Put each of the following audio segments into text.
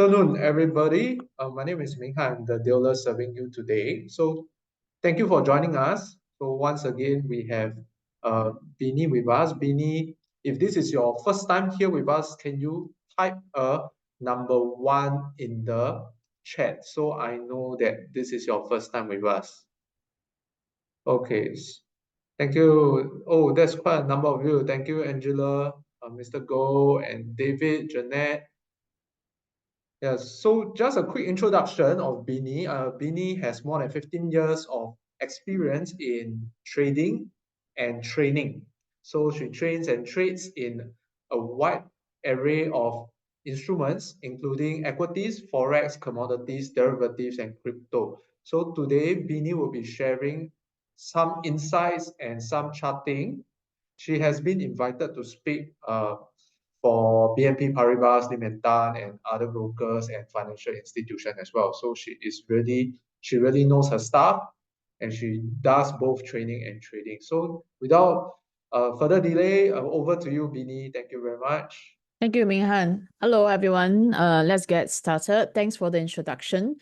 Afternoon, everybody. My name is Ming Han, the dealer serving you today. So thank you for joining us. So once again, we have Binni with us. Binni, if this is your first time here with us, can you type a number 1 in the chat so I know that this is your first time with us? Okay, thank you. Oh, that's quite a number of you. Thank you, Angela, Mr. Go, and David, Jeanette. Yes, so just a quick introduction of Binni. Binni has more than 15 years of experience in trading and training. So she trains and trades in a wide array of instruments, including equities, forex, commodities, derivatives, and crypto. So today, Binni will be sharing some insights and some charting. She has been invited to speak for BNP Paribas, Lim and Tan, and other brokers and financial institutions as well. So she really knows her stuff, and she does both training and trading. So without further delay, over to you, Binni. Thank you very much. Thank you, Ming Han. Hello, everyone. Let's get started. Thanks for the introduction.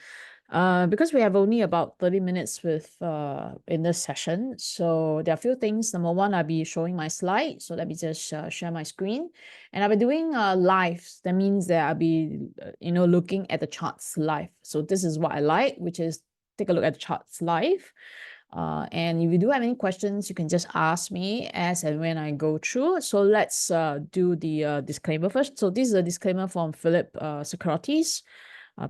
Because we have only about 30 minutes in this session, so there are a few things. Number one, I'll be showing my slide. So let me just share my screen. And I'll be doing live. That means that I'll be, looking at the charts live. So this is what I like, which is take a look at the charts live. And if you do have any questions, you can just ask me as and when I go through. So let's do the disclaimer first. So this is a disclaimer from Phillip Securities.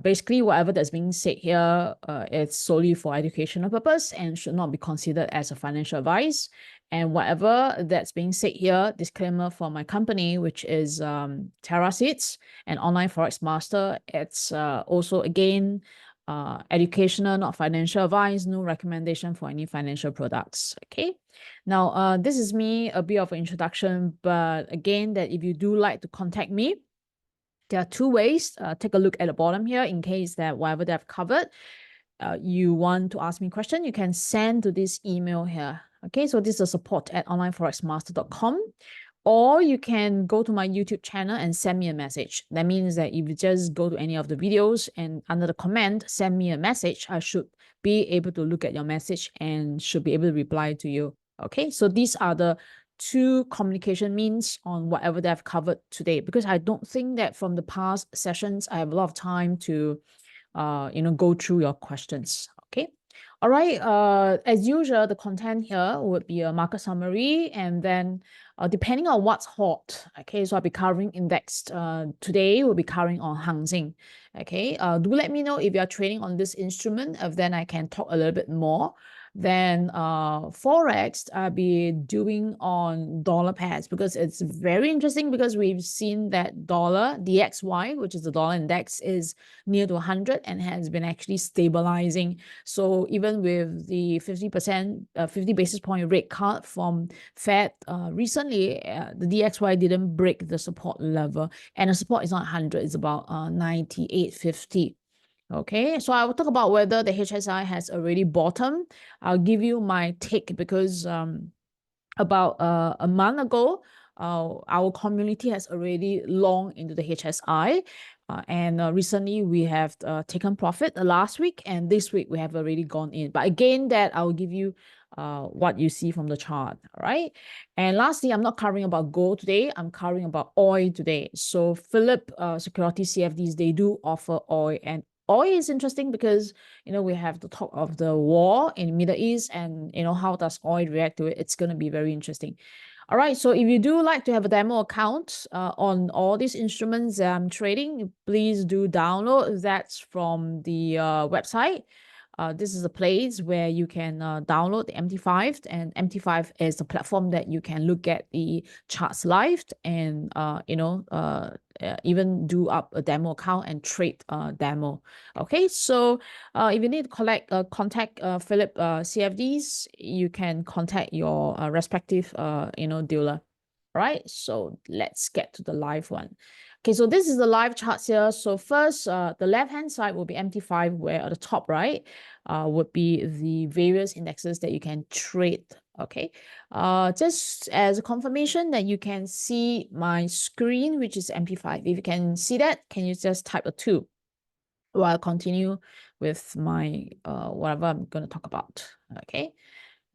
Basically, whatever that's being said here, it's solely for educational purpose and should not be considered as a financial advice. And whatever that's being said here, disclaimer for my company, which is Terra Seeds, an online forex master. It's also, again, educational, not financial advice, no recommendation for any financial products. Okay. Now, this is me, a bit of an introduction, but again, that if you do like to contact me, there are two ways. Take a look at the bottom here in case that whatever they've covered, you want to ask me a question, you can send to this email here. Okay, so this is support@onlineforexmaster.com. Or you can go to my YouTube channel and send me a message. That means that if you just go to any of the videos and under the comment, send me a message, I should be able to look at your message and should be able to reply to you. Okay, so these are the two communication means on whatever that I've covered today, because I don't think that from the past sessions, I have a lot of time to, go through your questions. Okay. All right. As usual, the content here would be a market summary, and then depending on what's hot, okay, so I'll be covering index. Today we'll be covering on Hang Seng. Okay. Do let me know if you're trading on this instrument, then I can talk a little bit more. Then forex I'll be doing on dollar pairs, because it's very interesting, because we've seen that dollar DXY, which is the dollar index, is near to 100 and has been actually stabilizing. So even with the 50 basis point rate cut from Fed recently, the DXY didn't break the support level, and the support is not 100, it's about 98.50. Okay, so I will talk about whether the HSI has already bottomed. I'll give you my take, because about a month ago, our community has already long into the HSI. And recently we have taken profit last week, and this week we have already gone in. But again, that I'll give you what you see from the chart. All right. And lastly, I'm not covering about gold today. I'm covering about oil today. So Phillip Securities CFDs, they do offer oil, and oil is interesting because, we have the talk of the war in the Middle East, and, how does oil react to it? It's going to be very interesting. All right, so if you do like to have a demo account on all these instruments that I'm trading, please do download. That's from the website. This is a place where you can download the MT5, and MT5 is the platform that you can look at the charts live and, even do up a demo account and trade demo. Okay, so if you need to contact Phillip CFDs, you can contact your respective, dealer. All right, so let's get to the live one. Okay, so this is the live charts here. So first, the left-hand side will be MT5, where at the top right would be the various indexes that you can trade. Okay, just as a confirmation that you can see my screen, which is MT5. If you can see that, can you just type a 2? Well, I'll continue with my whatever I'm going to talk about. Okay.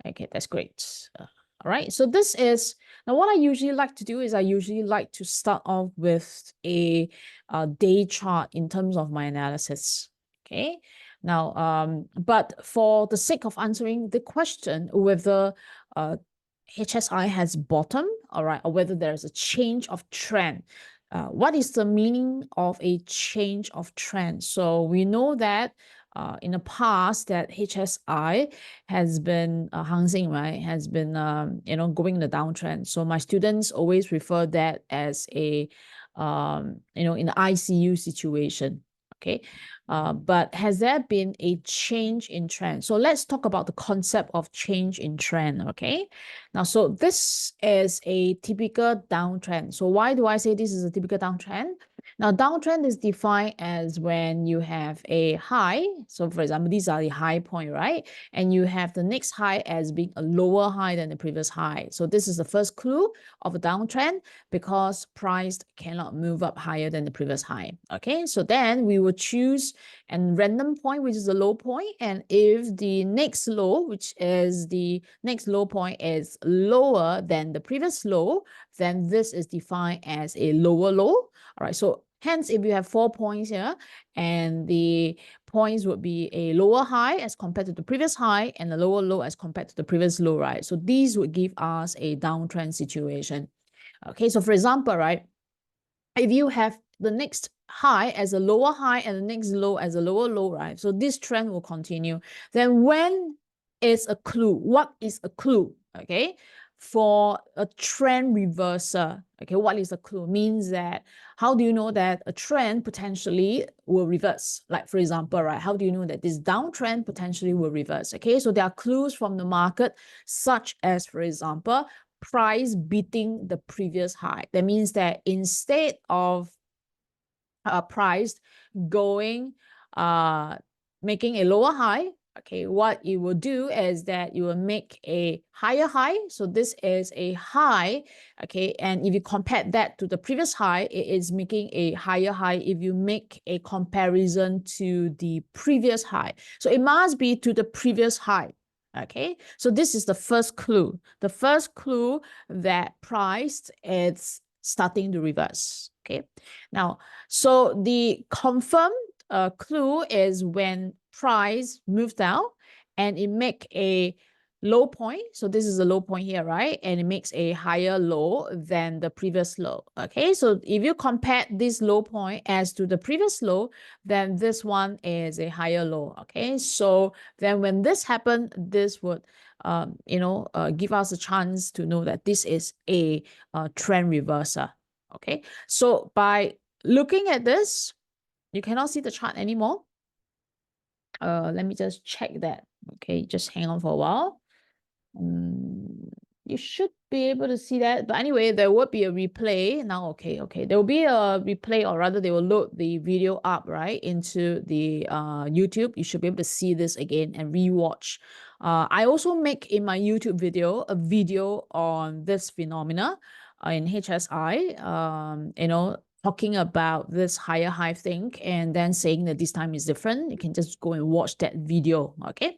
Okay, that's great. All right. So this is now what I usually like to do is I usually like to start off with a day chart in terms of my analysis. Okay. Now, but for the sake of answering the question whether HSI has bottomed, all right, or whether there's a change of trend. What is the meaning of a change of trend? So we know that in the past that HSI has been Hang Seng, right, has been going in the downtrend. So my students always refer that as a in the ICU situation. Okay. But has there been a change in trend? So let's talk about the concept of change in trend. Okay. Now, so this is a typical downtrend. So why do I say this is a typical downtrend? Now, downtrend is defined as when you have a high. So for example, these are the high point, right? And you have the next high as being a lower high than the previous high. So this is the first clue of a downtrend because price cannot move up higher than the previous high. Okay, so then we will choose a random point, which is the low point. And if the next low, which is the next low point is lower than the previous low, then this is defined as a lower low. All right, so hence, if you have 4 points here, and the points would be a lower high as compared to the previous high and a lower low as compared to the previous low, right? So these would give us a downtrend situation. Okay, so for example, right, if you have the next high as a lower high and the next low as a lower low, right? So this trend will continue. Then when is a clue? What is a clue? Okay, for a trend reversal. Okay, what is a clue? Means that how do you know that a trend potentially will reverse? Like for example, right? How do you know that this downtrend potentially will reverse? Okay, so there are clues from the market, such as, for example, price beating the previous high. That means that instead of price going making a lower high, okay, what you will do is that you will make a higher high. So this is a high, okay, and if you compare that to the previous high, it is making a higher high if you make a comparison to the previous high. So it must be to the previous high. Okay, so this is the first clue. The first clue that price is starting to reverse. Okay, now, so the confirmed clue is when price moves down and it make a low point. So this is a low point here, right? And it makes a higher low than the previous low. Okay, so if you compare this low point as to the previous low, then this one is a higher low. Okay, so then when this happens, this would give us a chance to know that this is a trend reversal. Okay, so by looking at this, you cannot see the chart anymore. Let me just check that. Okay, just hang on for a while. You should be able to see that. But anyway, there will be a replay. Now, okay. There will be a replay, or rather they will load the video up, right, into the YouTube. You should be able to see this again and rewatch. I also make in my YouTube video a video on this phenomena in HSI, talking about this higher high thing and then saying that this time is different. You can just go and watch that video, okay?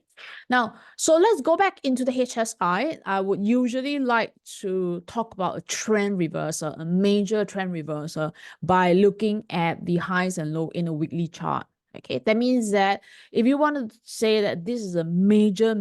Now, so let's go back into the HSI. I would usually like to talk about a trend reversal, a major trend reversal, by looking at the highs and low in a weekly chart. Okay, that means that if you want to say that this is a major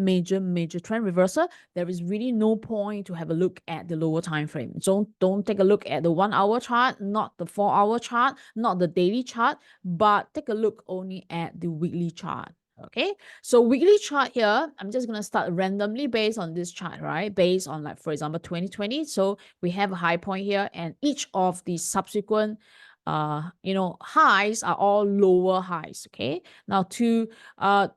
trend reversal, there is really no point to have a look at the lower time frame. So don't take a look at the 1 hour chart, not the 4 hour chart, not the daily chart, but take a look only at the weekly chart. Okay, so weekly chart here, I'm just going to start randomly based on this chart, right? Based on, like, for example, 2020. So we have a high point here, and each of the subsequent highs are all lower highs. Okay, now to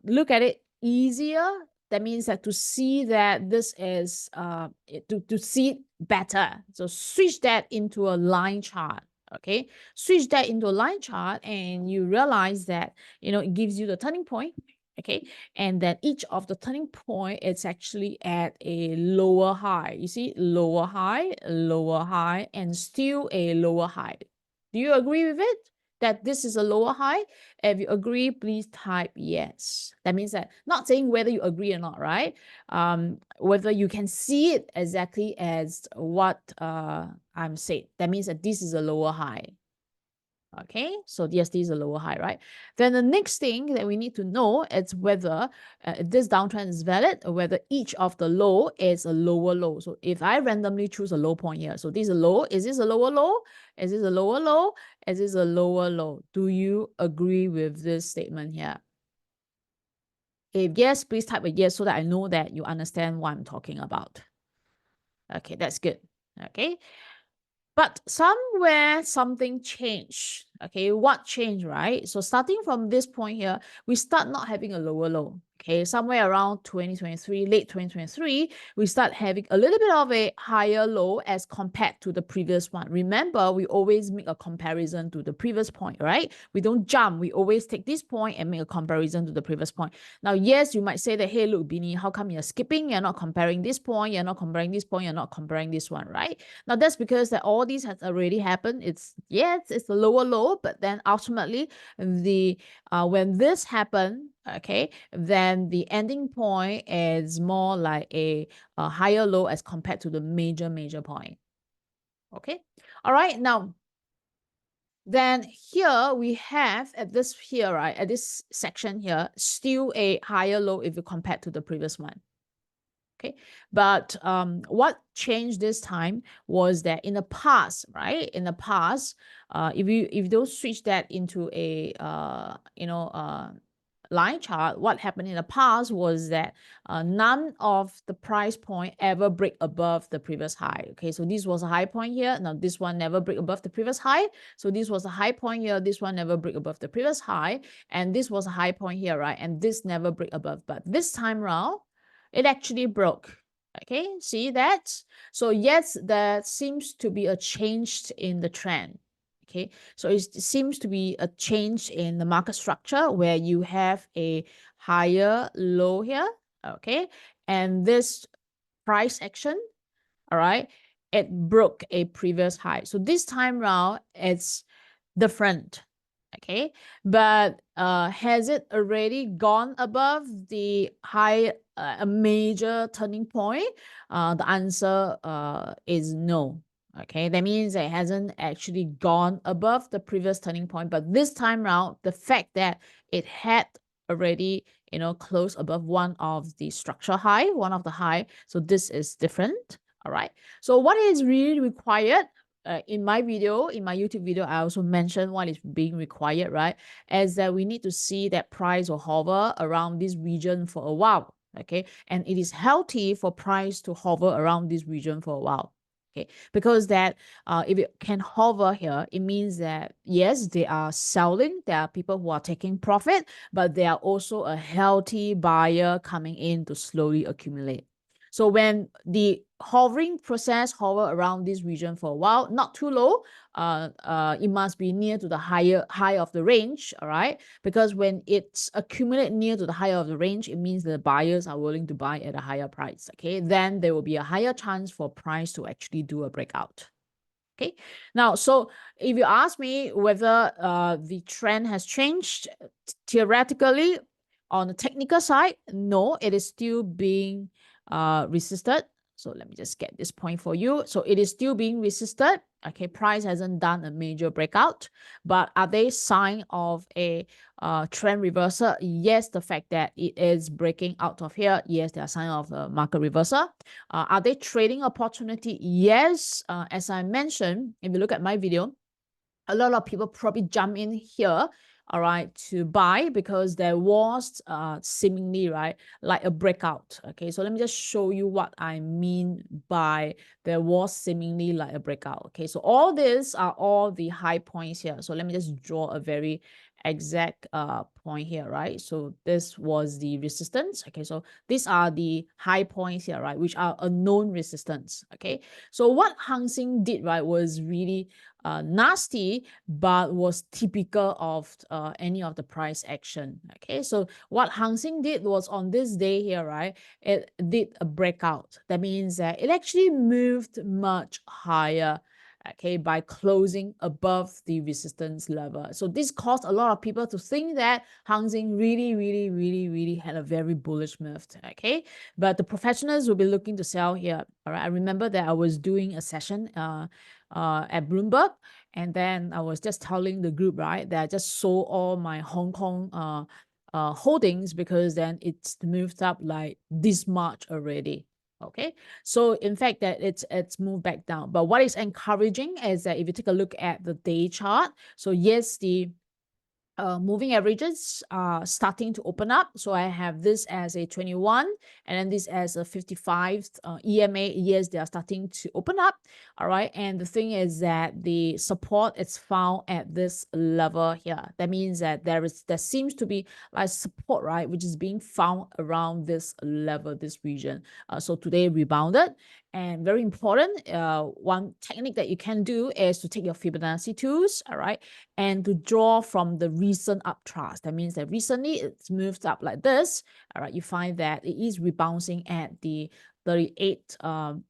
look at it easier, that means that to see that this is to see it better, so switch that into a line chart. Okay, switch that into a line chart and you realize that it gives you the turning point. Okay, and then each of the turning point, it's actually at a lower high. You see, lower high, and still a lower high. Do you agree with it? that this is a lower high? If you agree, please type yes. That means that not saying whether you agree or not, right? Whether you can see it exactly as what I'm saying. That means that this is a lower high. Okay, so yes, this is a lower high, right? Then the next thing that we need to know is whether this downtrend is valid or whether each of the low is a lower low. So if I randomly choose a low point here, so this is a low, is this a lower low? Is this a lower low? Is this a lower low? Do you agree with this statement here? If yes, please type a yes so that I know that you understand what I'm talking about. Okay, that's good. Okay. But somewhere something changed. Okay, what changed, right? So starting from this point here, we start not having a lower low. Okay, somewhere around 2023, late 2023, we start having a little bit of a higher low as compared to the previous one. Remember, we always make a comparison to the previous point, right? We don't jump. We always take this point and make a comparison to the previous point. Now, yes, you might say that, hey, look, Binni, how come you're skipping? You're not comparing this point. You're not comparing this point. You're not comparing this one, right? Now, that's because that all these has already happened. It's, yes, it's a lower low, but then ultimately when this happened, okay, then the ending point is more like a higher low as compared to the major point. Okay, all right, now then here we have at this here, right, at this section here, still a higher low if you compare to the previous one. Okay, but what changed this time was that in the past, right? In the past, if you don't switch that into a line chart, what happened in the past was that none of the price point ever break above the previous high. Okay, so this was a high point here. Now this one never break above the previous high. So this was a high point here. This one never break above the previous high, and this was a high point here, right? And this never break above. But this time round, it actually broke. Okay, see that? So yes, there seems to be a change in the trend. Okay, so it seems to be a change in the market structure where you have a higher low here. Okay, and this price action, all right, it broke a previous high. So this time round, it's different. Okay, but has it already gone above the high, a major turning point? The answer is no. Okay, that means it hasn't actually gone above the previous turning point, but this time round, the fact that it had already, closed above one of the structure high, one of the high, so this is different. All right, so what is really required in my video, in my YouTube video, I also mentioned what is being required, right? Is that we need to see that price will hover around this region for a while, okay? And it is healthy for price to hover around this region for a while, okay? Because that if it can hover here, it means that, yes, they are selling. There are people who are taking profit, but there are also a healthy buyer coming in to slowly accumulate. So when the hovering process hover around this region for a while, not too low, it must be near to the high of the range, all right? Because when it's accumulate near to the higher of the range, it means the buyers are willing to buy at a higher price, okay? Then there will be a higher chance for price to actually do a breakout. Okay, now, so if you ask me whether the trend has changed, theoretically, on the technical side, no, it is still being resisted. So let me just get this point for you. So it is still being resisted. Okay, price hasn't done a major breakout, but are they sign of a trend reversal? Yes, the fact that it is breaking out of here, yes, they are sign of a market reversal. Are they trading opportunity? Yes, as I mentioned, if you look at my video, a lot of people probably jump in here, all right, to buy because there was seemingly, right, like a breakout. Okay, so let me just show you what I mean by there was seemingly like a breakout. Okay, so all these are all the high points here. So let me just draw a very exact point here, right? So this was the resistance. Okay, so these are the high points here, right, which are a known resistance. Okay, so what Hang Seng did, right, was really nasty, but was typical of any of the price action. Okay, so what Hang Seng did was on this day here, right, it did a breakout. That means that it actually moved much higher. okay, by closing above the resistance level. So this caused a lot of people to think that Hang Seng really had a very bullish move, okay? But the professionals will be looking to sell here, all right? I remember that I was doing a session at Bloomberg, and then I was just telling the group, right, that I just sold all my Hong Kong holdings because then it's moved up like this much already. Okay, so in fact that it's moved back down. But what is encouraging is that if you take a look at the day chart, so yes, the moving averages are starting to open up. So I have this as a 21 and then this as a 55 EMA. Yes, they are starting to open up. All right. And the thing is that the support is found at this level here. That means that there seems to be like support, right, which is being found around this level, this region. So today rebounded. And very important, one technique that you can do is to take your Fibonacci tools, all right, and to draw from the recent upthrust. That means that recently it's moved up like this, all right, you find that it is rebounding at the 38%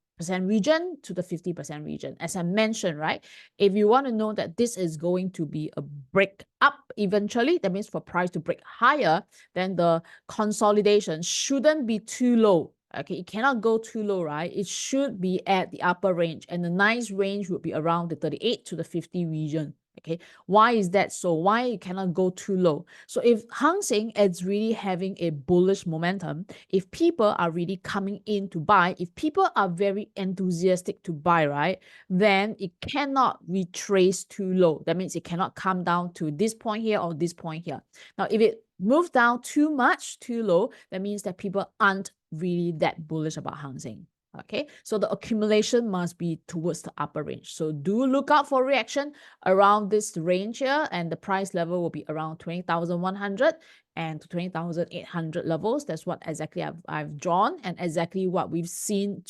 region to the 50% region. As I mentioned, right, if you want to know that this is going to be a break up eventually, that means for price to break higher, then the consolidation shouldn't be too low. Okay, it cannot go too low, right? It should be at the upper range, and the nice range would be around the 38 to the 50 region. Okay, why is that so? Why it cannot go too low? So if Hang Seng is really having a bullish momentum, if people are really coming in to buy, if people are very enthusiastic to buy, right, then it cannot retrace too low. That means it cannot come down to this point here or this point here. Now, if it moves down too much, too low, that means that people aren't really that bullish about Hang Seng. Okay, so the accumulation must be towards the upper range. So do look out for reaction around this range here, and the price level will be around 20,100 and to 20,800 levels. That's what exactly I've drawn, and exactly what we've seen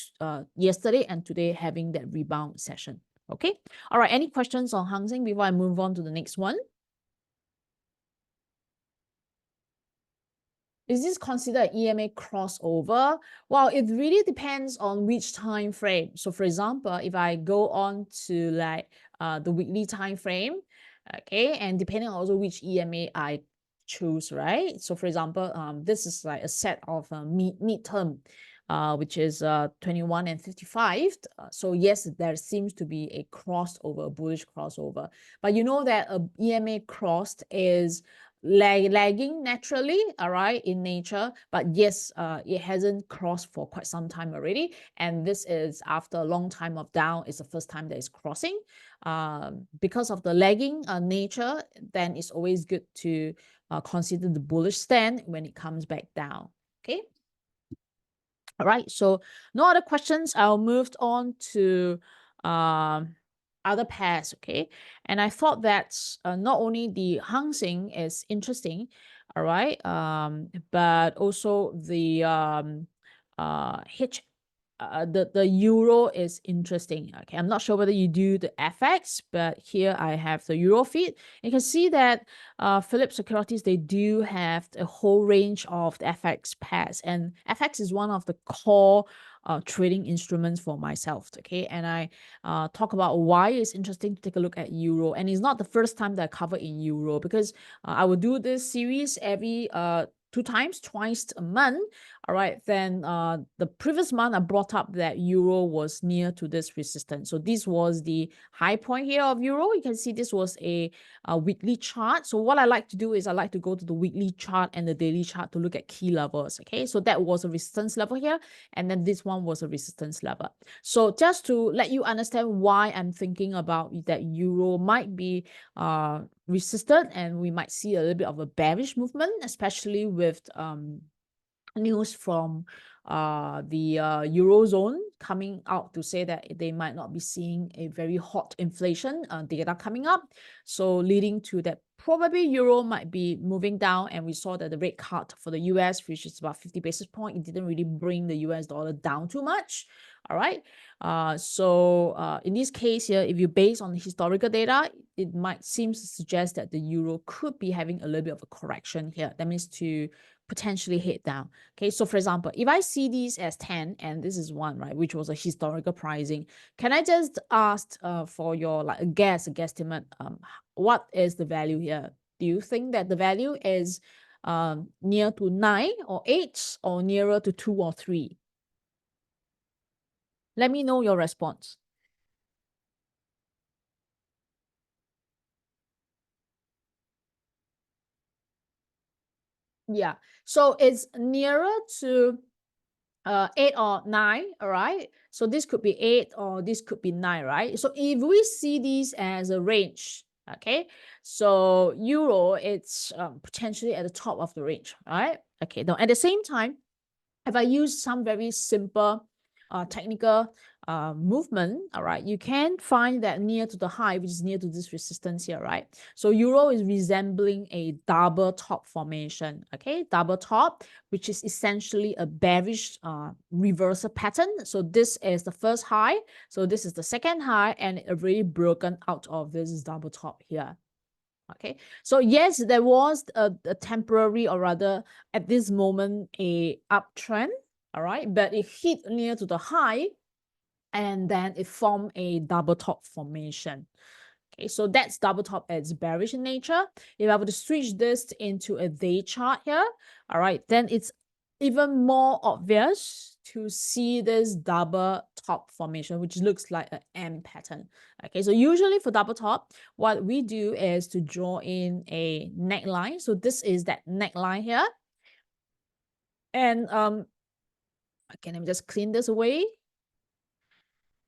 yesterday and today having that rebound session. Okay, all right, any questions on Hang Seng before I move on to the next one? Is this considered EMA crossover? Well, it really depends on which time frame. So for example, if I go on to like the weekly time frame, okay, and depending on also which EMA I choose, right? So for example, this is like a set of midterm, which is 21 and 55. So yes, there seems to be a crossover, a bullish crossover. But you know that a EMA crossed is lagging naturally, all right, in nature. But yes, it hasn't crossed for quite some time already. And this is after a long time of down. It's the first time that it's crossing. Because of the lagging nature, then it's always good to consider the bullish stand when it comes back down. Okay. All right, so no other questions. I'll move on to other pairs, okay? And I thought that not only the Hang Seng is interesting, all right, but also the the euro is interesting. Okay, I'm not sure whether you do the FX, but here I have the euro feed. You can see that Phillip Securities, they do have a whole range of the FX pairs, and FX is one of the core trading instruments for myself. Okay, and I talk about why it's interesting to take a look at euro, and it's not the first time that I cover in euro, because I will do this series every twice a month. All right, then the previous month I brought up that euro was near to this resistance. So this was the high point here of euro. You can see this was a weekly chart. So what I like to do is I like to go to the weekly chart and the daily chart to look at key levels. Okay, so that was a resistance level here, and then this one was a resistance level. So just to let you understand why I'm thinking about that euro might be resistant, and we might see a little bit of a bearish movement, especially with news from the Eurozone coming out to say that they might not be seeing a very hot inflation data coming up. So leading to that probably euro might be moving down, and we saw that the rate cut for the US, which is about 50 basis points, it didn't really bring the US dollar down too much. All right. In this case here, if you base on historical data, it might seem to suggest that the euro could be having a little bit of a correction here. That means to potentially head down. Okay, so for example, if I see these as 10 and this is 1, right, which was a historical pricing, can I just ask for your like a guesstimate, what is the value here? Do you think that the value is near to 9 or 8 or nearer to 2 or 3? Let me know your response. Yeah, so it's nearer to 8 or 9, all right? So this could be 8 or this could be 9, right? So if we see these as a range, okay? So euro, it's potentially at the top of the range, right? Okay, now at the same time, if I use some very simple technical movement, all right, you can find that near to the high, which is near to this resistance here, right? So euro is resembling a double top formation, okay? Double top, which is essentially a bearish reversal pattern. So this is the first high. So this is the second high, and it already broken out of this double top here. Okay, so yes, there was a temporary, or rather at this moment, a uptrend, all right, but it hit near to the high and then it formed a double top formation. Okay, so that's double top as bearish in nature. If I were to switch this into a day chart here, all right, then it's even more obvious to see this double top formation, which looks like an M pattern. Okay, so usually for double top, what we do is to draw in a neckline. So this is that neckline here. And okay, let me just clean this away.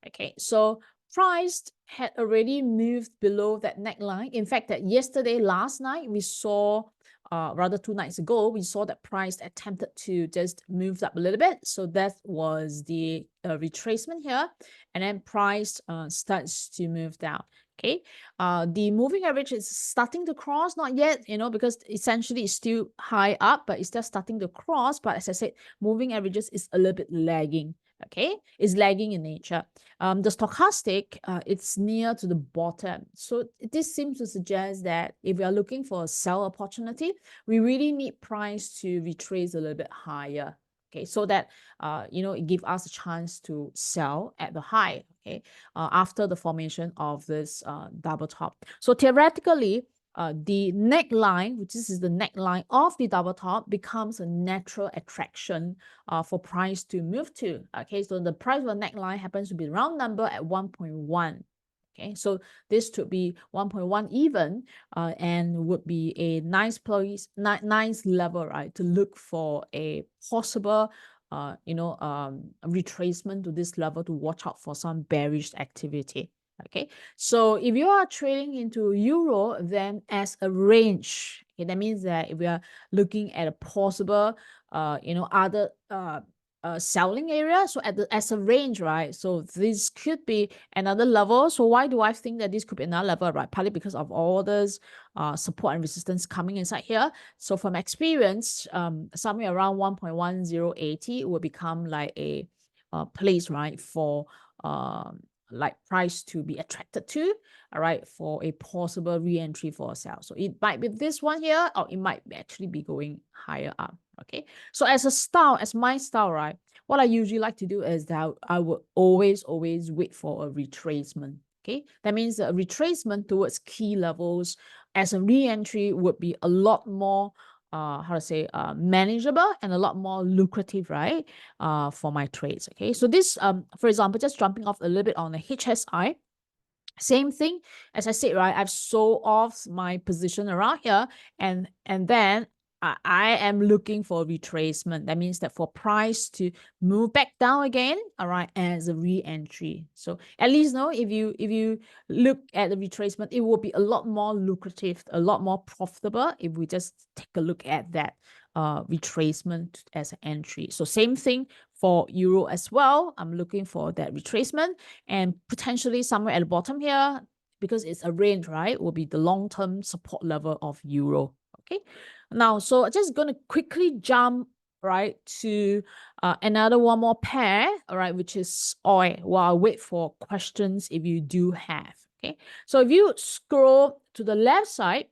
Okay, so price had already moved below that neckline. In fact, that yesterday, last night, we saw, rather 2 nights ago, we saw that price attempted to just move up a little bit. So that was the retracement here. And then price starts to move down. Okay, the moving average is starting to cross, not yet, because essentially it's still high up, but it's just starting to cross. But as I said, moving averages is a little bit lagging. Okay, it's lagging in nature. The stochastic, it's near to the bottom. So this seems to suggest that if we are looking for a sell opportunity, we really need price to retrace a little bit higher. Okay, so that it gives us a chance to sell at the high. Okay, after the formation of this double top. So theoretically, the neckline, which is the neckline of the double top, becomes a natural attraction for price to move to. Okay, so the price of the neckline happens to be round number at 1.1. Okay, so this could be 1.1 even, and would be a nice place, nice level, right, to look for a possible retracement to this level to watch out for some bearish activity. Okay, so if you are trading into euro, then as a range, okay, that means that if we are looking at a possible other selling area, so as a range, right? So this could be another level. So why do I think that this could be another level, right? Partly because of all this support and resistance coming inside here. So from experience, somewhere around 1.1080 will become like a place, right, for like price to be attracted to, all right, for a possible re-entry for a sell. So it might be this one here, or it might actually be going higher up. Okay, so as a style, as my style, right, what I usually like to do is that I would always wait for a retracement. Okay, that means a retracement towards key levels as a re-entry would be a lot more manageable and a lot more lucrative, right, for my trades. Okay, so this for example, just jumping off a little bit on the HSI, same thing as I said, right? I've sold off my position around here, and then I am looking for retracement. That means that for price to move back down again, all right, as a re-entry. So at least if you look at the retracement, it will be a lot more lucrative, a lot more profitable if we just take a look at that retracement as an entry. So same thing for euro as well. I'm looking for that retracement, and potentially somewhere at the bottom here, because it's a range, right, will be the long-term support level of euro. Okay, now, so I'm just going to quickly jump right, to another one more pair, all right, which is oil, while I wait for questions if you do have. Okay, so if you scroll to the left side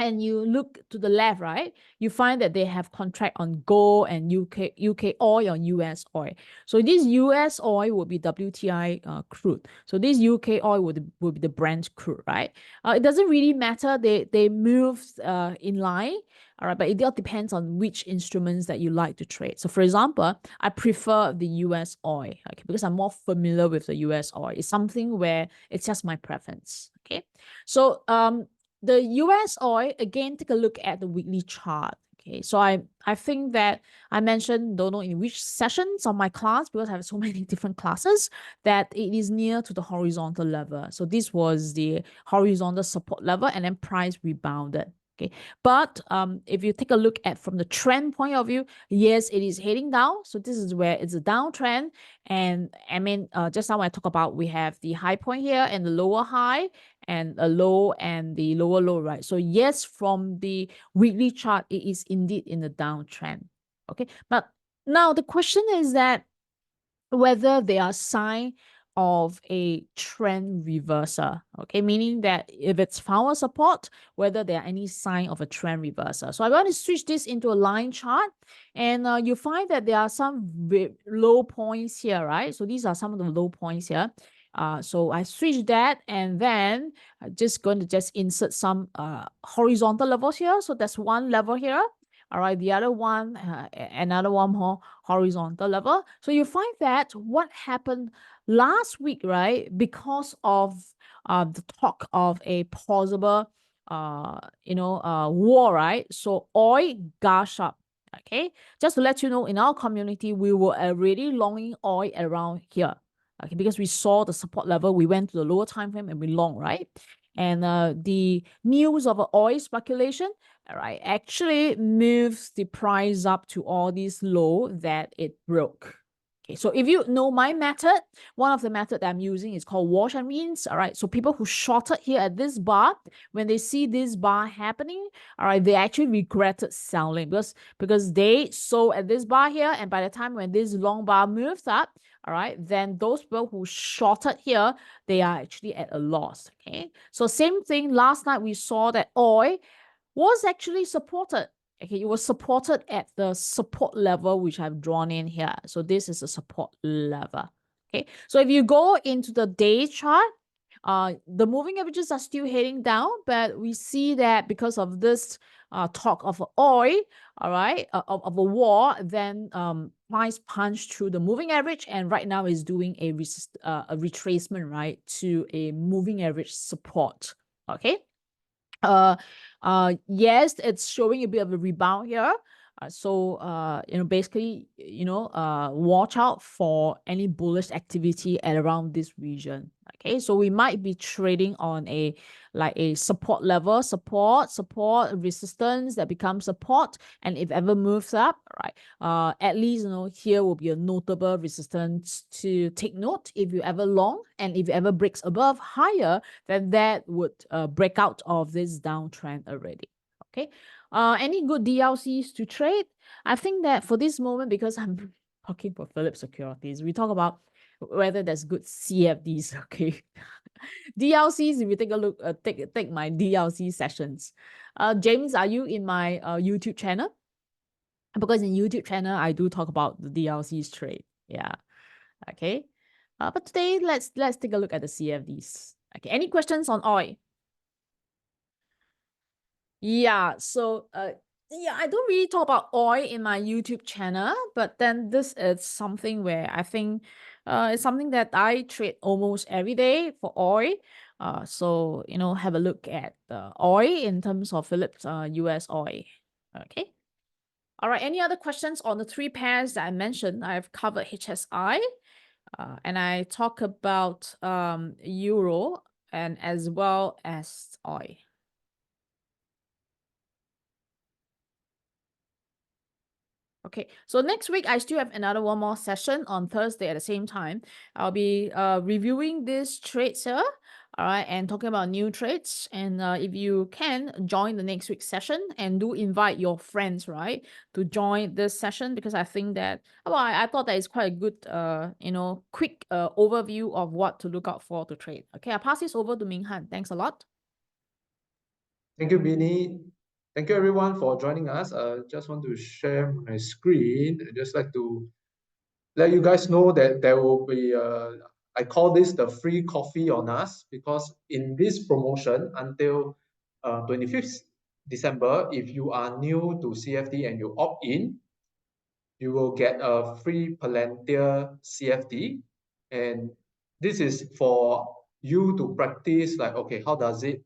and you look to the left, right, you find that they have contract on gold and UK oil on US oil. So this US oil would be WTI crude. So this UK oil would be the Brent crude, right? It doesn't really matter. They move in line, all right, but it all depends on which instruments that you like to trade. So for example, I prefer the US oil, okay, because I'm more familiar with the US oil. It's something where it's just my preference. Okay, so the US oil, again, take a look at the weekly chart. Okay, so I think that I mentioned, don't know in which sessions of my class, because I have so many different classes, that it is near to the horizontal level. So this was the horizontal support level, and then price rebounded. Okay, but if you take a look at from the trend point of view, yes, it is heading down. So this is where it's a downtrend. And I mean, just now I talk about, we have the high point here and the lower high, and a low and the lower low, right? So yes, from the weekly chart, it is indeed in the downtrend. Okay, but now the question is that whether they are sign of a trend reversal. Okay, meaning that if it's found a support, whether there are any sign of a trend reversal. So I want to switch this into a line chart, and you find that there are some low points here, right? So these are some of the low points here. So I switch that, and then I'm just going to just insert some horizontal levels here. So that's one level here. All right, the other one, another one more horizontal level. So you find that what happened last week, right? Because of the talk of a possible, war, right? So oil gush up. Okay, just to let you know, in our community, we were already longing oil around here. Okay, because we saw the support level, we went to the lower time frame and we long, right? And the news of oil speculation, all right, actually moves the price up to all these low that it broke. Okay, so if you know my method, one of the method that I'm using is called wash and rinse. All right, so people who shorted here at this bar, when they see this bar happening, all right, they actually regretted selling because they sold at this bar here, and by the time when this long bar moves up, all right, then those people who shorted here, they are actually at a loss. Okay, so same thing. Last night we saw that oil was actually supported. Okay, it was supported at the support level, which I've drawn in here. So this is a support level. Okay, so if you go into the day chart, the moving averages are still heading down, but we see that because of this talk of oil, all right, of a war, then price punched through the moving average, and right now is doing a retracement, right, to a moving average support. Okay. Yes, it's showing a bit of a rebound here. Basically, watch out for any bullish activity at around this region. Okay, so we might be trading on a support level, support, resistance that becomes support, and if ever moves up, right, at least here will be a notable resistance to take note if you ever long, and if it ever breaks above higher, then that would break out of this downtrend already. Okay, any good DLCs to trade? I think that for this moment, because I'm talking for Phillip Securities, we talk about whether there's good CFDs. Okay, DLCs. If you take a look, take my DLC sessions. James, are you in my YouTube channel? Because in YouTube channel, I do talk about the DLCs trade. Yeah. Okay. But today, let's take a look at the CFDs. Okay. Any questions on oil? Yeah. So yeah, I don't really talk about oil in my YouTube channel, but then this is something where I think it's something that I trade almost every day for oil. So have a look at the oil in terms of Phillips US oil. Okay. All right. Any other questions on the three pairs that I mentioned? I've covered HSI. And I talk about euro and as well as oil. Okay, so next week I still have another one more session on Thursday at the same time. I'll be reviewing this trades here. All right, and talking about new trades, and if you can join the next week's session, and do invite your friends, right, to join this session, because I think that, well, I thought that is quite a good, quick overview of what to look out for to trade. Okay, I pass this over to Ming Han. Thanks a lot. Thank you, Binny. Thank you, everyone, for joining us. Just want to share my screen. I just like to let you guys know that there will be, I call this the free coffee on us, because in this promotion until 25th December, if you are new to CFD and you opt in, you will get a free Palantir CFD. And this is for you to practice, like, okay, how does it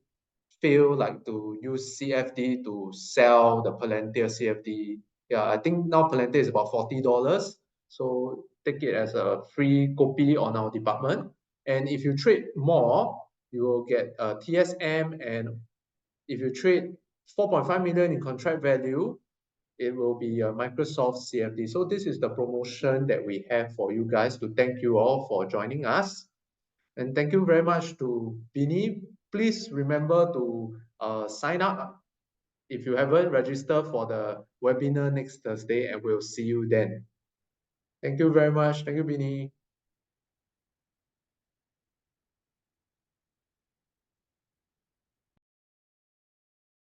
feel like to use CFD to sell the Palantir CFD? Yeah, I think now Palantir is about $40. So take it as a free copy on our department. And if you trade more, you will get a TSM. And if you trade 4.5 million in contract value, it will be a Microsoft CFD. So this is the promotion that we have for you guys, to thank you all for joining us. And thank you very much to Binny. Please remember to sign up if you haven't registered for the webinar next Thursday, and we'll see you then. Thank you very much. Thank you, Binny.